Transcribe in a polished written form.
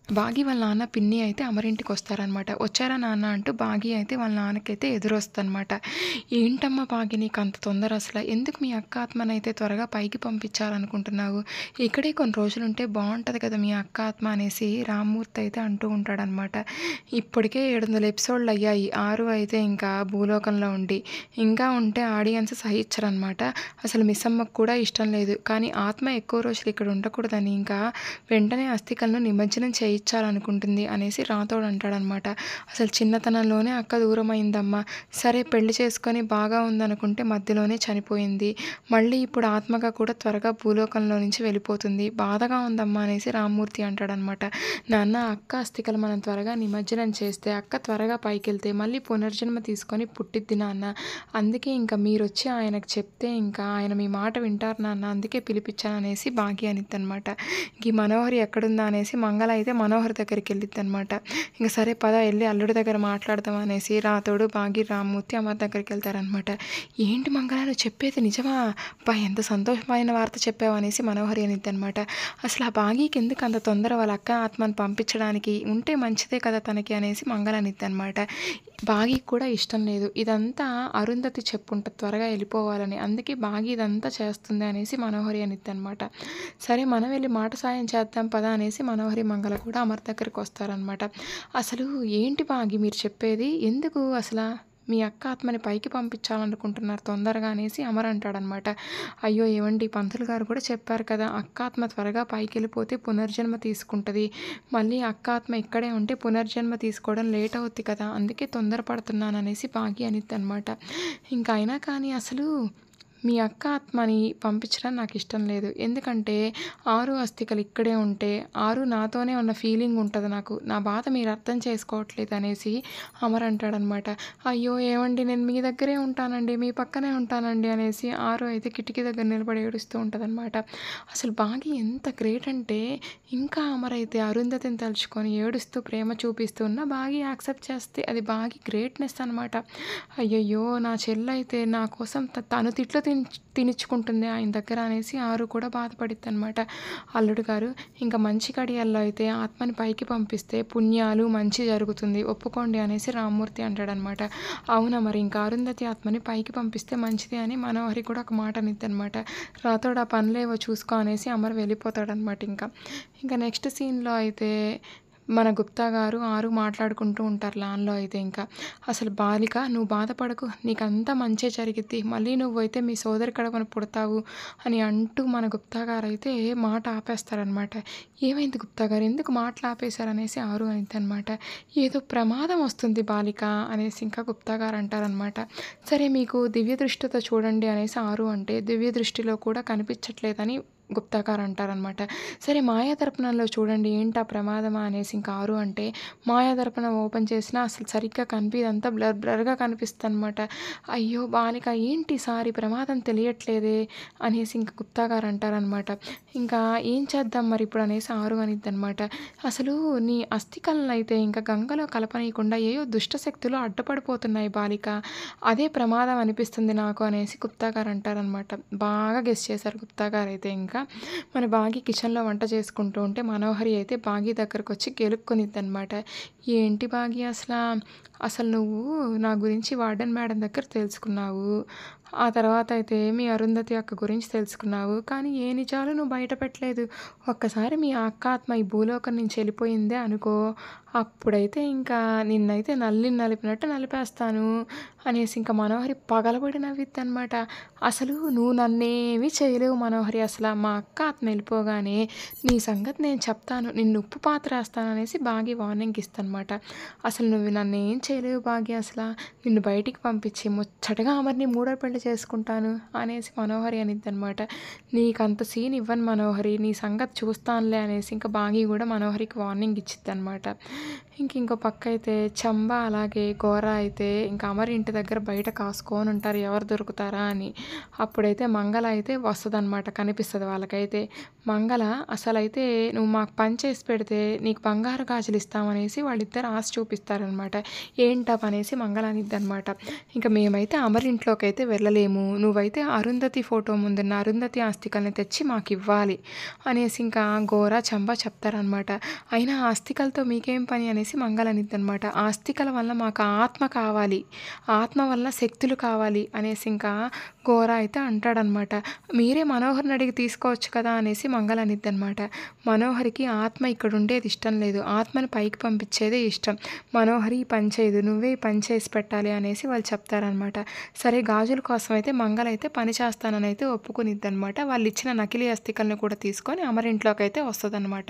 బాగి వాళ్ళ నాన్న, పిన్ని అయితే అమరింటికొస్తారనమాట. "వచ్చారా నాన్న" అంటూ బాగి అయితే వాళ్ళ నాన్నకైతే ఎదురొస్తదనమాట. "ఏంటమ్మా బాగి నీకంత తొందర అసల? ఎందుకు మీ అక్క ఆత్మనైతే త్వరగా పైకి పంపించాలనుకుంటున్నావు? ఇక్కడే కొన్ని రోజులుంటే బావుంటది కదా మీ అక్క ఆత్మ" అనేసి రామ్మూర్తి అయితే అంటూ ఉంటాడనమాట. ఇప్పటికే 700 ఎపిసోడ్‌లయ్యాయి. 6 అయితే ఇంకా భూలోకంలో ఉండి. ఇంకా ఉంటే ఆడియన్స్ సహిచ్చరనమాట. అసలు మిస్సమ్మకి కూడా ఇష్టం లేదు. కానీ ఆత్మ ఎక్కువ రోజులు ఇక్కడ ఉండకూడదని ఇంకా వెంటనే అస్థికలను నిమజ్జనం చేయించాలనుకుంటుంది అనేసి రాథోడ్ అంటాడనమాట. అసలు చిన్నతనంలోనే అక్క దూరమైందమ్మా. సరే పెళ్లి చేసుకొని బాగా ఉందనుకుంటే మధ్యలోనే చనిపోయింది. మళ్ళీ ఇప్పుడు ఆత్మగా కూడా త్వరగా భూలోకంలో నుంచి వెళ్ళిపోతుంది. బాధగా ఉందమ్మా అనేసి రామ్మూర్తి అంటాడనమాట. నాన్న అక్క అస్థికలు మనం త్వరగా నిమజ్జనం చేస్తే అక్క త్వరగా పైకెళ్తే మళ్ళీ పునర్జన్మ తీసుకొని పుట్టిద్ది నాన్న. అందుకే ఇంకా మీరొచ్చి ఆయనకు చెప్తే ఇంకా ఆయన మీ మాట వింటారు నాన్న. అందుకే పిలిపించాననేసి భాగ్య అనిద్దనమాట. ఈ మనోహరి ఎక్కడుందా అనేసి మంగళ అయితే మనోహరి దగ్గరికి వెళ్ళిద్దనమాట. ఇంక సరే పద వెళ్ళి అల్లుడి దగ్గర మాట్లాడదాం అనేసి రాతోడు, భాగి, రామ్మూర్తి అమర్ దగ్గరికి వెళ్తారనమాట. ఏంటి మంగళ నువ్వు చెప్పేది నిజమా? అబ్బా ఎంత సంతోషమైన వార్త చెప్పావు అనేసి మనోహరి అనిద్దనమాట. అసలు ఆ భాగీకి ఎందుకు అంత తొందర వాళ్ళ అక్క ఆత్మను పంపించడానికి? ఉంటే మంచిదే కదా తనకి అనేసి మంగళ అనిద్దనమాట. భాగీకి కూడా ఇష్టం లేదు. ఇదంతా అరుంధతి చెప్పుంటది త్వరగా వెళ్ళిపోవాలని. అందుకే భాగి ఇదంతా చేస్తుంది అనేసి మనోహరి అనిద్దనమాట. సరే మనం వెళ్ళి మాట సాయం చేద్దాం పదా అనేసి మనోహరి, మంగళ కూడా అమర్ దగ్గరికి వస్తారనమాట. అసలు ఏంటి భాగి మీరు చెప్పేది? ఎందుకు అసలా మీ అక్క ఆత్మని పైకి పంపించాలనుకుంటున్నారు తొందరగా అనేసి అమర్ అంటాడనమాట. అయ్యో ఏవండి పంతులు గారు కూడా చెప్పారు కదా అక్క ఆత్మ త్వరగా పైకి వెళ్ళిపోతే పునర్జన్మ తీసుకుంటుంది. మళ్ళీ అక్క ఆత్మ ఇక్కడే ఉంటే పునర్జన్మ తీసుకోవడం లేట్ అవుద్ది కదా, అందుకే తొందరపడుతున్నాను అనేసి భాగి అనిద్దనమాట. ఇంకా అయినా కానీ అసలు మీ అక్క ఆత్మని పంపించడం నాకు ఇష్టం లేదు. ఎందుకంటే 6 అస్థికలు ఇక్కడే ఉంటే 6 నాతోనే ఉన్న ఫీలింగ్ ఉంటది నాకు. నా బాధ మీరు అర్థం చేసుకోవట్లేదు అనేసి అమర్ అంటాడనమాట. అయ్యో ఏవండి నేను మీ దగ్గరే ఉంటానండి, మీ పక్కనే ఉంటానండి అనేసి 6 అయితే కిటికీ దగ్గర నిలబడి ఏడుస్తూ ఉంటదనమాట. అసలు భాగి ఎంత గ్రేట్ అంటే ఇంకా అమర్ అయితే అరుంధతిని తలుచుకొని ఏడుస్తూ ప్రేమ చూపిస్తూ ఉన్న భాగి యాక్సెప్ట్ చేస్తే అది భాగి గ్రేట్‌నెస్ అనమాట. అయ్యయ్యో! నా చెల్లయితే నా కోసం తను తిట్లు తినిచ్చుకుంటుంది ఆయన దగ్గర అనేసి ఆరు కూడా బాధపడిద్దనమాట. అల్లుడు గారు ఇంకా మంచి కడియాల్లో అయితే ఆత్మని పైకి పంపిస్తే పుణ్యాలు మంచి జరుగుతుంది ఒప్పుకోండి అనేసి రామ్మూర్తి అంటాడనమాట. అవునా మరి ఇంకా అరుంధతి ఆత్మని పైకి పంపిస్తే మంచిది అని మనోహరి కూడా ఒక మాట అనిద్దనమాట. రాతోడు ఆ పనులేవో చూసుకో అనేసి అమర్ వెళ్ళిపోతాడనమాట ఇంకా. ఇంకా నెక్స్ట్ సీన్‌లో అయితే మన గుప్తా గారు, ఆరు మాట్లాడుకుంటూ ఉంటారు లాన్‌లో అయితే ఇంకా. అసలు బాలిక నువ్వు బాధపడకు. నీకంతా మంచే జరిగిద్ది. మళ్ళీ నువ్వైతే మీ సోదరి కడుపున పుడతావు అని అంటూ మన గుప్తా గారైతే మాట ఆపేస్తారనమాట. ఏమైంది గుప్తా గారు? ఎందుకు మాటలు ఆపేశారనేసి ఆరు అనిద్దనమాట. ఏదో ప్రమాదం వస్తుంది బాలిక అనేసి ఇంకా గుప్తా గారు అంటారనమాట. సరే మీకు దివ్య దృష్టితో చూడండి అనేసి ఆరు అంటే దివ్య దృష్టిలో కూడా కనిపించట్లేదని గుప్తా గారు అంటారనమాట. సరే మాయాదర్పణంలో చూడండి ఏంటా ప్రమాదమా అనేసి ఇంకా ఆరు అంటే మాయాదర్పణం ఓపెన్ చేసినా అసలు సరిగ్గా కనిపియదంతా బ్లర్ బ్లర్‌గా కనిపిస్తదనమాట. అయ్యో బాలిక ఏంటి ఈసారి ప్రమాదం తెలియట్లేదే అనేసి ఇంక గుప్తా గారు అంటారనమాట. ఇంకా ఏం చేద్దాం మరి ఇప్పుడు అనేసి ఆరు అనిద్దనమాట. అసలు నీ అస్థికలనైతే ఇంకా గంగలో కలపనీయకుండా ఏయో దుష్ట శక్తులు అడ్డుపడిపోతున్నాయి బాలిక. అదే ప్రమాదం అనిపిస్తుంది నాకు అనేసి గుప్తా గారు అంటారనమాట. బాగా గెస్ చేశారు గుప్తా గారైతే ఇంకా. మన బాగి కిచెన్‌లో వంట చేసుకుంటూ ఉంటే మనోహరి అయితే బాగి దగ్గరకొచ్చి గెలుక్కొనిద్దనమాట. ఏంటి బాగి అసలు నువ్వు నా గురించి వార్డెన్ మేడం దగ్గర తెలుసుకున్నావు. ఆ తర్వాత అయితే మీ అరుంధతి అక్క గురించి తెలుసుకున్నావు. కానీ ఏ నిజాలు నువ్వు బయట పెట్టలేదు. ఒక్కసారి మీ అక్క ఆత్మ ఈ భూలోకం నుంచి వెళ్ళిపోయిందే అనుకో, అప్పుడైతే ఇంకా నిన్నైతే నల్లిని నలిపినట్టు నలిపేస్తాను అనేసి ఇంకా మనోహరి పగలబడి నవ్విద్దనమాట. అసలు నువ్వు నన్నేమీ చేయలేవు మనోహరి మా అక్క ఆత్మ వెళ్ళిపోగానే నీ సంగతి నేను చెప్తాను. నిన్ను ఉప్పు పాత్ర వేస్తాను అనేసి బాగి వార్నింగ్ ఇస్తనమాట. అసలు నువ్వు నన్నేం చేయలేవు భాగ్య నిన్ను బయటికి పంపించి ముచ్చటగా అమర్ని మూడో పెళ్లి చేసుకుంటాను అనేసి మనోహరి అనిద్దనమాట. నీకంత సీన్ ఇవ్వను మనోహరి, నీ సంగతి చూస్తానులే అనేసి ఇంకా బాగి కూడా మనోహరికి వార్నింగ్ ఇచ్చిద్దనమాట. ఇంకో పక్క అయితే చంబా అలాగే గోరా అయితే ఇంకా అమర్ ఇంటి దగ్గర బయట కాసుకొని ఉంటారు ఎవరు దొరుకుతారా అని. అప్పుడైతే మంగళ అయితే వస్తదనమాట, కనిపిస్తది వాళ్ళకైతే. మంగళ అసలైతే "నువ్వు మాకు పని చేసి పెడితే నీకు బంగారు గాజులు ఇస్తామనేసి" వాళ్ళిద్దరు ఆశ చూపిస్తారనమాట. ఏంటా పనేసి మంగళ అనిద్దనమాట. ఇంక మేమైతే అమరింట్లోకైతే వెళ్ళలేము. నువ్వైతే అరుంధతి ఫోటో ముందున్న అరుంధతి ఆస్తికల్ని తెచ్చి మాకివ్వాలి అనేసి ఇంకా గోరా, చంబా చెప్తారనమాట. అయినా ఆస్తికలతో మీకేం పని అనేసి మంగళ అనిద్దనమాట. ఆస్తికల వల్ల మాకు ఆత్మ కావాలి, ఆత్మ వల్ల శక్తులు కావాలి అనేసి ఇంకా గోరా అయితే అంటాడనమాట. మీరే మనోహర్‌ని అడిగి తీసుకోవచ్చు కదా అనేసి మంగళ అనిద్దనమాట. మనోహరికి ఆత్మ ఇక్కడ ఉండేది ఇష్టం లేదు. ఆత్మని పైకి పంపించేదే ఇష్టం. మనోహరి ఈ పని చేయదు. నువ్వే ఈ పని చేసి పెట్టాలి అనేసి వాళ్ళు చెప్తారనమాట. సరే గాజుల కోసం అయితే మంగళ అయితే పని చేస్తాననైతే ఒప్పుకునిద్దనమాట. వాళ్ళిచ్చిన నకిలీ అస్థికలను కూడా తీసుకొని అమరింట్లోకైతే వస్తదనమాట.